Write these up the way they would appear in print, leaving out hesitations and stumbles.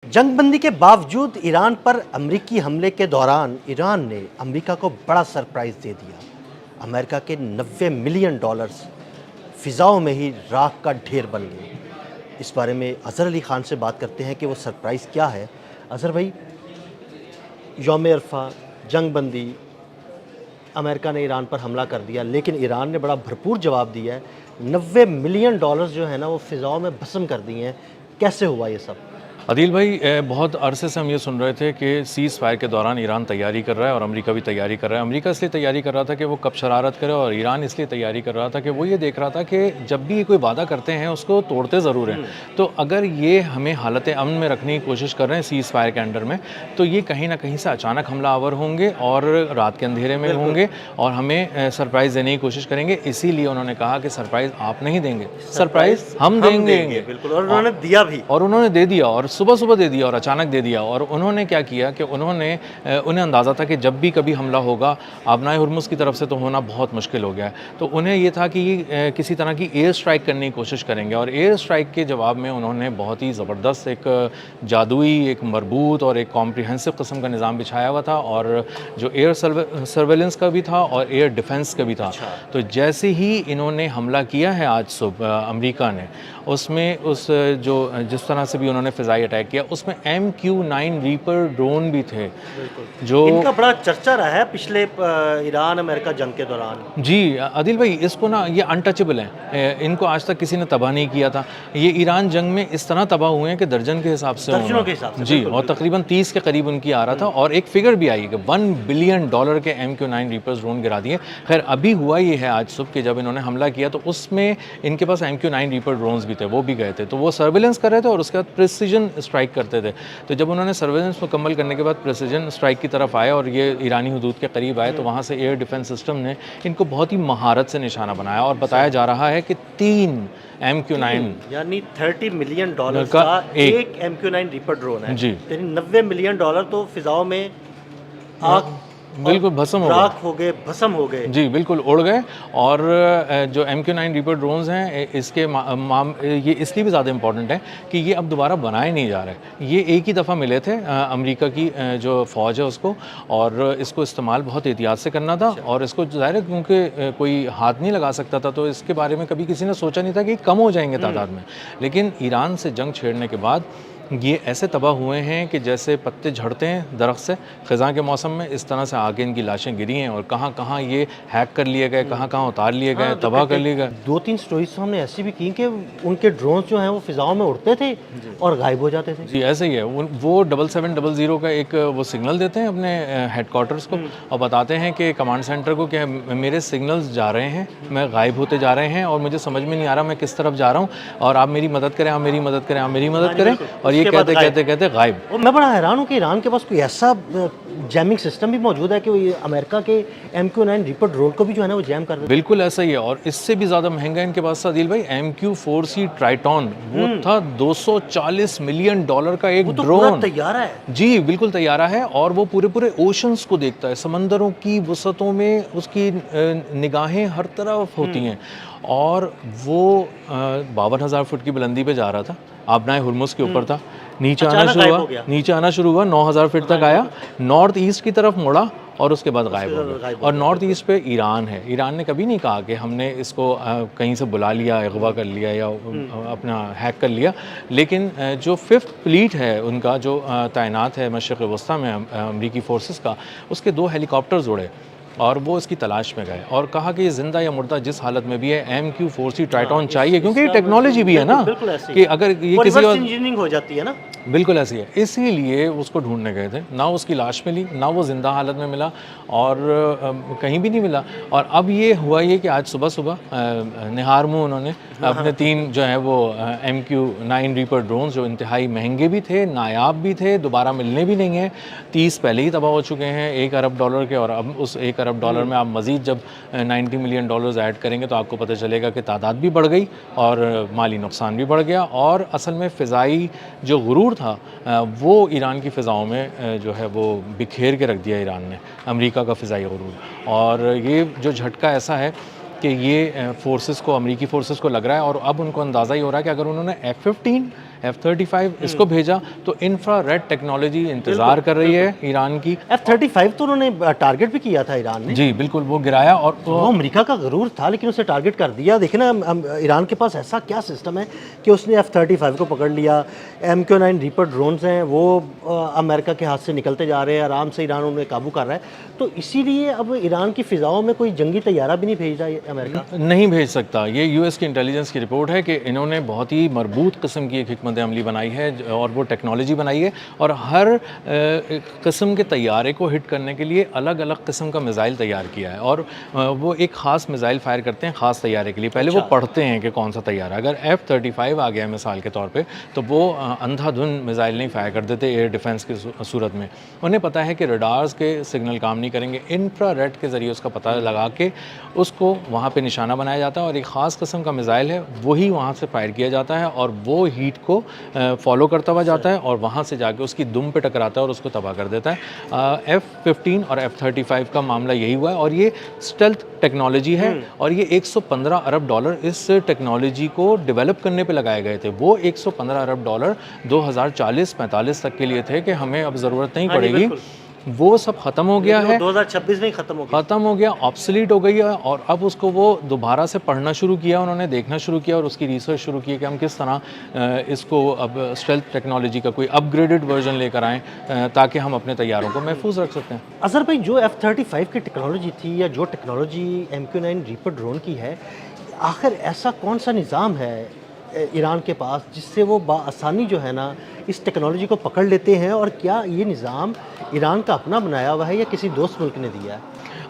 जंगबंदी के बावजूद ईरान पर अमेरिकी हमले के दौरान ईरान ने अमेरिका को बड़ा सरप्राइज़ दे दिया। अमेरिका के 90 मिलियन डॉलर्स फ़िज़ाओं में ही राख का ढेर बन गए। इस बारे में अज़हर अली ख़ान से बात करते हैं कि वो सरप्राइज़ क्या है। अज़हर भाई, यौम अरफ़ा, जंगबंदी, अमेरिका ने ईरान पर हमला कर दिया, लेकिन ईरान ने बड़ा भरपूर जवाब दिया है। 90 मिलियन डॉलर्स जो है ना वो फ़िज़ाओं में भस्म कर दिए हैं। कैसे हुआ ये सब? अदील भाई, बहुत अरसे से हम ये सुन रहे थे कि सीज़ फायर के दौरान ईरान तैयारी कर रहा है और अमेरिका भी तैयारी कर रहा है। अमेरिका इसलिए तैयारी कर रहा था कि वो कब शरारत करे, और ईरान इसलिए तैयारी कर रहा था कि वो ये देख रहा था कि जब भी कोई वादा करते हैं उसको तोड़ते ज़रूर हैं। तो अगर ये हमें हालत अमन में रखने की कोशिश कर रहे हैं सीज़ फायर के अंडर में, तो ये कहीं ना कहीं से अचानक हमला आवर होंगे और रात के अंधेरे में होंगे और हमें सरप्राइज़ देने की कोशिश करेंगे। इसीलिए उन्होंने कहा कि सरप्राइज़ आप नहीं देंगे, सरप्राइज़ हम देंगे। बिल्कुल, और उन्होंने दिया भी, और उन्होंने दे दिया, और सुबह सुबह दे दिया और अचानक दे दिया। और उन्होंने क्या किया कि उन्हें अंदाज़ा था कि जब भी कभी हमला होगा आबनाए हुर्मुज़ की तरफ से तो होना बहुत मुश्किल हो गया है। तो उन्हें ये था कि ये किसी तरह की एयर स्ट्राइक करने की कोशिश करेंगे, और एयर स्ट्राइक के जवाब में उन्होंने बहुत ही ज़बरदस्त एक जादुई, एक मरबूत और एक कॉम्प्रिहेंसिव किस्म का निज़ाम बिछाया हुआ था, और जो एयर सर्वेलेंस का भी था और एयर डिफेंस का भी था। तो जैसे ही इन्होंने हमला किया है आज सुबह अमेरिका ने, उसमें जिस तरह से भी उन्होंने फ़िज़ाई अटैक किया, उसमें MQ-9 रीपर ड्रोन भी थे, जो इनका बड़ा चर्चा रहा है पिछले ईरान अमेरिका जंग के दौरान। जी आदिल भाई, इसको ना ये अनटचेबल हैं, इनको आज तक किसी ने तबाह नहीं किया था। ये ईरान जंग में इस तरह तबाह हुए हैं कि दर्जन के हिसाब से दर्जनों के हिसाब से, जी, और तकरीबन 30 के करीब उनकी आ रहा था, और एक फिगर भी आई कि $1 बिलियन के MQ-9 रीपर्स ड्रोन गिरा दिए। खैर, अभी हुआ ये है आज सुबह कि जब इन्होंने हमला किया तो उसमें इनके पास MQ-9 रीपर ड्रोन्स भी थे, वो भी गए थे। तो वो सर्वेलेंस कर रहे थे और उसके बाद प्रिसीजन स्ट्राइक करते थे। तो जब उन्होंने सर्वेलेंस मुकम्मल करने के बाद प्रिसीजन स्ट्राइक की तरफ आए और ये ईरानी हुदूद के करीब आए, तो वहाँ से एयर डिफेंस सिस्टम ने इनको बहुत ही महारत से निशाना बनाया, और बताया जा रहा है कि 3 MQ-9 यानी $30 मिलियन का एक MQ-9 रीपर ड्रोन है जी। 90 मिलियन डॉलर तो फिजाओं में आग बिल्कुल भस्म हो राख हो गए, भस्म हो गए। जी, बिल्कुल उड़ गए। और जो MQ-9 रीपर ड्रोन्स हैं, ये इसलिए भी ज़्यादा इंपॉर्टेंट है कि ये अब दोबारा बनाए नहीं जा रहे। ये एक ही दफ़ा मिले थे अमेरिका की जो फ़ौज है उसको, और इसको इस्तेमाल बहुत एहतियात से करना था, और इसको ज़ाहिर है क्योंकि कोई हाथ नहीं लगा सकता था, तो इसके बारे में कभी किसी ने सोचा नहीं था कि कम हो जाएंगे तादाद में। लेकिन ईरान से जंग छेड़ने के बाद ये ऐसे तबाह हुए हैं कि जैसे पत्ते झड़ते हैं दरख्त से ख़ज़ां के मौसम में, इस तरह से आगे इनकी लाशें गिरी हैं, और कहाँ कहाँ ये हैक कर लिए गए, कहाँ कहाँ उतार लिए गए, तबाह कर लिए गए। 2-3 स्टोरीज तो हमने ऐसी भी की कि उनके ड्रोन जो हैं वो फिजाओं में उड़ते थे और गायब हो जाते थे। जी, ऐसे ही है। वो 7700 का एक वो सिग्नल देते हैं अपने हेडक्वार्टर्स को, और बताते हैं कि कमांड सेंटर को कि मेरे सिग्नल्स जा रहे हैं, मैं गायब होते जा रहे हैं, और मुझे समझ में नहीं आ रहा मैं किस तरफ जा रहा हूँ, और आप मेरी मदद करें, आप मेरी मदद करें, आप मेरी मदद करें। और ये कहते कहते कहते गायब। और मैं बड़ा हैरान हूँ कि ईरान के पास कोई ऐसा जैमिंग सिस्टम भी मौजूद है कि वो अमेरिका के MQ-9 रीपर ड्रोन को भी जो है ना वो जैम कर दे। बिल्कुल ऐसा ही है, और इससे भी ज़्यादा महंगा इनके पास था आदिल भाई, MQ-4C ट्राइटॉन। वो था $240 मिलियन का एक ड्रोन। तैयारा है जी, बिल्कुल तैयारा है, और वो पूरे पूरे ओशंस को देखता है, समंदरों की वसतों में उसकी निगाहें हर तरफ होती हैं। और वो 52,000 फुट की बुलंदी पे जा रहा था, आबनाए हुर्मुज़ के ऊपर था। नीचे आना शुरू हुआ 9,000 फीट तक आया, नॉर्थ ईस्ट की तरफ मुड़ा, और उसके बाद गायब हो गया। और नॉर्थ ईस्ट पे ईरान है। ईरान ने कभी नहीं कहा कि हमने इसको कहीं से बुला लिया, अगवा कर लिया, या अपना हैक कर लिया। लेकिन जो 5th फ्लीट है उनका, जो तैनात है मशरिक़ वस्ता में अमरीकी फोर्सेस का, उसके 2 हेलीकॉप्टर्स उड़े, और वो इसकी तलाश में गए, और कहा कि ये ज़िंदा या मुर्दा जिस हालत में भी है MQ-4C ट्राइटॉन चाहिए, क्योंकि ये टेक्नोलॉजी भी है ना कि अगर ये किसी और इंजीनियरिंग हो जाती है ना। बिल्कुल ऐसी है, इसीलिए उसको ढूंढने गए थे। ना उसकी लाश मिली, ना वो ज़िंदा हालत में मिला, और कहीं भी नहीं मिला। और अब ये हुआ ये कि आज सुबह सुबह निहार मुँह उन्होंने अपने 3 जो है वो MQ-9 रीपर ड्रोन्स, जो इंतहाई महंगे भी थे, नायाब भी थे, दोबारा मिलने भी नहीं हैं, 30 पहले ही तबाह हो चुके हैं $1 अरब के, और अब उस $1 अरब में आप मज़ीद जब $90 मिलियन ऐड करेंगे तो आपको पता चलेगा कि तादाद भी बढ़ गई और माली नुकसान भी बढ़ गया। और असल में फ़िज़ाई जो गुरूर था वो ईरान की फ़िज़ाओं में जो है वो बिखेर के रख दिया ईरान ने, अमेरिका का फ़िज़ाई गुरूर। और ये जो झटका ऐसा है कि ये फोर्सेस को, अमेरिकी फोर्सेस को लग रहा है, और अब उनको अंदाज़ा ही हो रहा है कि अगर उन्होंने F-15 F-35 इसको भेजा तो इंफ्रारेड टेक्नोलॉजी इंतज़ार कर रही है ईरान की। F-35 तो उन्होंने टारगेट भी किया था ईरान ने। जी बिल्कुल, वो गिराया और वो अमेरिका का गरूर था, लेकिन उसे टारगेट कर दिया। देखिए ना, ईरान के पास ऐसा क्या सिस्टम है कि उसने F-35 को पकड़ लिया। MQ-9 रीपर ड्रोन्स हैं, वो अमेरिका के हाथ से निकलते जा रहे हैं, आराम से ईरान उन्हें काबू कर रहा है। तो इसीलिए अब ईरान की फ़िज़ाओं में कोई जंगी तैयारा भी नहीं भेज रहा है अमेरिका। नहीं भेज सकता। ये यूएस की इंटेलिजेंस की रिपोर्ट है कि इन्होंने बहुत ही मरबूत किस्म की एक हिकमत अमली बनाई है और वो टेक्नोलॉजी बनाई है और हर किस्म के तैयारे को हिट करने के लिए अलग अलग किस्म का मिसाइल तैयार किया है और वो एक ख़ास मिसाइल फायर करते हैं ख़ास तैयारे के लिए। पहले वो पढ़ते हैं कि कौन सा तैयारा, अगर F-35 आ गया है मिसाल के तौर पे तो वो अंधाधुंध मिसाइल नहीं फायर कर देते एयर डिफेंस की सूरत में। उन्हें पता है कि रडार्स के सिग्नल काम नहीं करेंगे, इंफ्रारेड के ज़रिए उसका पता लगा के उसको वहाँ पे निशाना बनाया जाता है और एक ख़ास किस्म का मिसाइल है वही वहाँ से फायर किया जाता है और वो हीट को फॉलो करता हुआ जाता है और वहाँ से जाके उसकी दुम पे टकराता है और उसको तबाह कर देता है। F-15 और F-35 का मामला यही हुआ है और ये स्टेल्थ टेक्नोलॉजी है और ये 115 अरब डॉलर इस टेक्नोलॉजी को डेवलप करने पे लगाए गए थे। वो 115 अरब डॉलर 2040-45 तक के लिए थे कि हमें अब ज़रूरत नहीं पड़ेगी, वो सब ख़त्म हो गया है, 2026 में ही ख़त्म हो गया, ऑब्सलीट हो गई है और अब उसको वो दोबारा से पढ़ना शुरू किया, उन्होंने देखना शुरू किया और उसकी रिसर्च शुरू की कि हम किस तरह इसको अब स्टेल्थ टेक्नोलॉजी का कोई अपग्रेडेड वर्जन लेकर आएँ ताकि हम अपने तैयारों को महफूज रख सकते हैं। अज़हर भाई, जो F-35 की टेक्नोलॉजी थी या जो टेक्नोलॉजी MQ-9 रीपर ड्रोन की है, आखिर ऐसा कौन सा निज़ाम है ईरान के पास जिससे वो आसानी जो है ना इस टेक्नोलॉजी को पकड़ लेते हैं, और क्या ये निज़ाम ईरान का अपना बनाया हुआ है या किसी दोस्त मुल्क ने दिया है?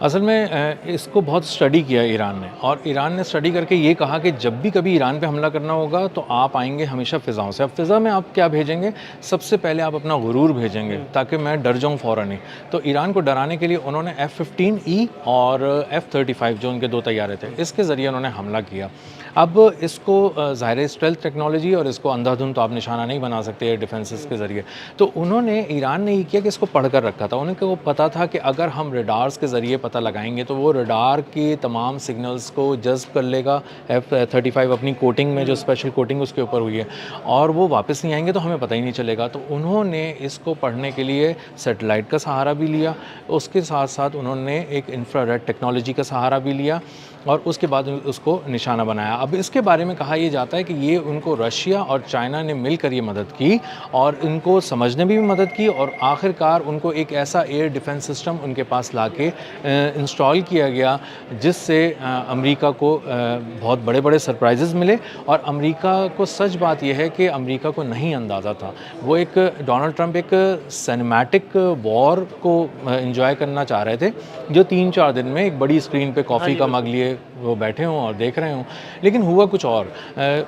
असल में इसको बहुत स्टडी किया ईरान ने और ईरान ने स्टडी करके ये कहा कि जब भी कभी ईरान पे हमला करना होगा तो आप आएंगे हमेशा फ़िज़ाओं से। अब फ़िज़ा में आप क्या भेजेंगे? सबसे पहले आप अपना गुरूर भेजेंगे ताकि मैं डर जाऊँ फ़ौरन ही। तो ईरान को डराने के लिए उन्होंने F-15E और F-35 जो उनके दो तैयारे थे, इसके ज़रिए उन्होंने हमला किया। अब इसको ज़ाहिर स्टेल्थ टेक्नोलॉजी और इसको अंधाधुंध तो आप निशाना नहीं बना सकते एयर डिफेंसेस के ज़रिए। तो उन्होंने ईरान ने ये किया कि इसको पढ़ कर रखा था। उन्हें को पता था कि अगर हम रडार्स के ज़रिए पता लगाएंगे तो वो रडार के तमाम सिग्नल्स को जज़्ब कर लेगा। F-35 अपनी कोटिंग में जो स्पेशल कोटिंग उसके ऊपर हुई है और वो वापस नहीं आएंगे तो हमें पता ही नहीं चलेगा। तो उन्होंने इसको पढ़ने के लिए सैटेलाइट का सहारा भी लिया, उसके साथ साथ उन्होंने एक इंफ्रारेड टेक्नोलॉजी का सहारा भी लिया और उसके बाद उसको निशाना बनाया। अब इसके बारे में कहा यह जाता है कि ये उनको रशिया और चाइना ने मिलकर ये मदद की और इनको समझने में भी मदद की और आखिरकार उनको एक ऐसा एयर डिफेंस सिस्टम उनके पास लाके इंस्टॉल किया गया जिससे अमेरिका को बहुत बड़े बड़े सरप्राइजेज़ मिले। और अमेरिका को सच बात यह है कि अमेरिका को नहीं अंदाज़ा था, वो एक डोनाल्ड ट्रंप एक सिनेमैटिक वॉर को एंजॉय करना चाह रहे थे जो 3-4 दिन में एक बड़ी स्क्रीन पे कॉफ़ी का मग लिए वो बैठे हों और देख रहे हों, लेकिन हुआ कुछ और।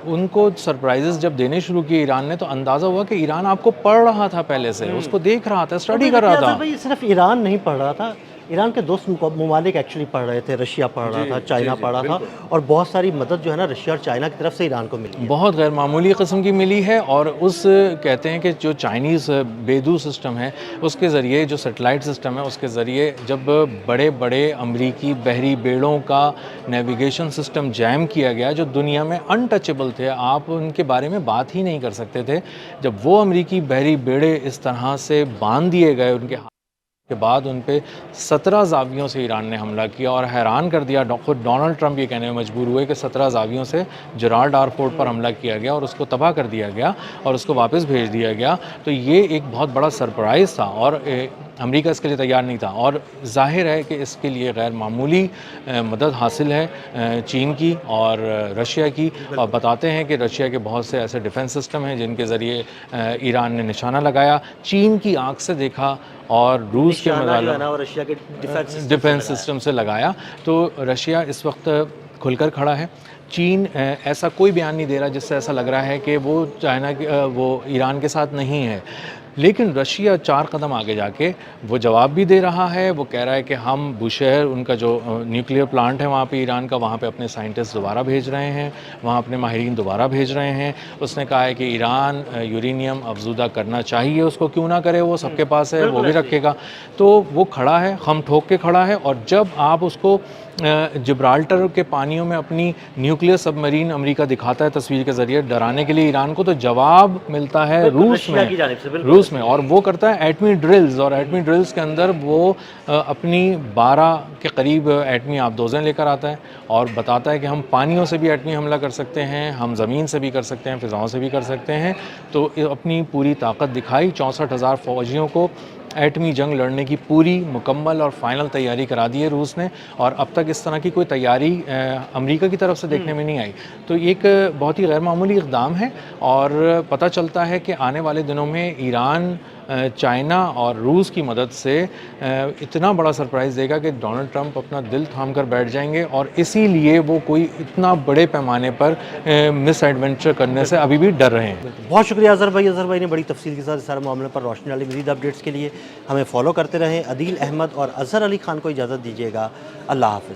उनको सरप्राइजेस जब देने शुरू किए ईरान ने तो अंदाज़ा हुआ कि ईरान आपको पढ़ रहा था पहले से, उसको देख रहा था, स्टडी कर रहा था। भाई सिर्फ ईरान नहीं पढ़ रहा था, ईरान के दोस्त ममालिक एक्चुअली पढ़ रहे थे। रशिया पढ़ रहा था, चाइना पढ़ रहा था और बहुत सारी मदद जो है ना रशिया और चाइना की तरफ से ईरान को मिली है, बहुत गैर मामूली किस्म की मिली है। और उस कहते हैं कि जो चाइनीज़ बेदू सिस्टम है उसके ज़रिए, जो सेटेलाइट सिस्टम है उसके ज़रिए जब बड़े बड़े अमरीकी बहरी बेड़ों का नेविगेशन सिस्टम जैम किया गया जो दुनिया में अनटचेबल थे, आप उनके बारे में बात ही नहीं कर सकते थे, जब वो अमरीकी बहरी बेड़े इस तरह से बांध दिए गए उनके के बाद उन पे 17 ज़ावियों से ईरान ने हमला किया और हैरान कर दिया। खुद डोनाल्ड ट्रंप ये कहने में मजबूर हुए कि 17 ज़ावियों से जराल्ड एयरपोर्ट पर हमला किया गया और उसको तबाह कर दिया गया और उसको वापस भेज दिया गया। तो ये एक बहुत बड़ा सरप्राइज़ था और अमेरिका इसके लिए तैयार नहीं था और जाहिर है कि इसके लिए गैर मामूली मदद हासिल है चीन की और रशिया की। और बताते हैं कि रशिया के बहुत से ऐसे डिफेंस सिस्टम हैं जिनके ज़रिए ईरान ने निशाना लगाया, चीन की आँख से देखा और रूस के रशिया के डिफेंस सिस्टम से लगाया। तो रशिया इस वक्त खुलकर खड़ा है। चीन ऐसा कोई बयान नहीं दे रहा जिससे ऐसा लग रहा है कि वो वो ईरान के साथ नहीं है, लेकिन रशिया 4 कदम आगे जाके वो जवाब भी दे रहा है। वो कह रहा है कि हम बुशहर, उनका जो न्यूक्लियर प्लांट है वहाँ पे ईरान का, वहाँ पे अपने साइंटिस्ट दोबारा भेज रहे हैं, वहाँ अपने माहिरीन दोबारा भेज रहे हैं। उसने कहा है कि ईरान यूरेनियम अफजुदा करना चाहिए, उसको क्यों ना करे, वो सबके पास है, वो भी रखेगा। तो वो खड़ा है, हम ठोक के खड़ा है और जब आप उसको जिब्राल्टर के पानियों में अपनी न्यूक्लियर सबमरीन अमेरिका दिखाता है तस्वीर के ज़रिए डराने के लिए ईरान को, तो जवाब मिलता है रूस रशिया की जानिब से, में। बिल्कुल रूस में, और वो करता है एटमी ड्रिल्स, और एटमी ड्रिल्स के अंदर वो अपनी 12 के करीब एटमी आबदोज़ें लेकर आता है और बताता है कि हम पानियों से भी एटमी हमला कर सकते हैं, हम ज़मीन से भी कर सकते हैं, फ़िज़ाओं से भी कर सकते हैं। तो अपनी पूरी ताकत दिखाई, 64,000 फ़ौजियों को एटमी जंग लड़ने की पूरी मुकम्मल और फाइनल तैयारी करा दी है रूस ने, और अब तक इस तरह की कोई तैयारी अमेरिका की तरफ से देखने में नहीं आई। तो एक बहुत ही गैर मामूली इक़दाम है, और पता चलता है कि आने वाले दिनों में ईरान चाइना और रूस की मदद से इतना बड़ा सरप्राइज़ देगा कि डोनाल्ड ट्रंप अपना दिल थाम कर बैठ जाएंगे, और इसीलिए वो कोई इतना बड़े पैमाने पर मिस एडवेंचर करने से अभी भी डर रहे हैं। बहुत शुक्रिया अज़हर भाई ने बड़ी तफसील के साथ इस सारे मामले पर रोशनी डाली। मज़ीद अपडेट्स के लिए हमें फॉलो करते रहें। अदील अहमद और अज़हर अली खान को इजाज़त दीजिएगा। अल्लाह हाफ़िज़।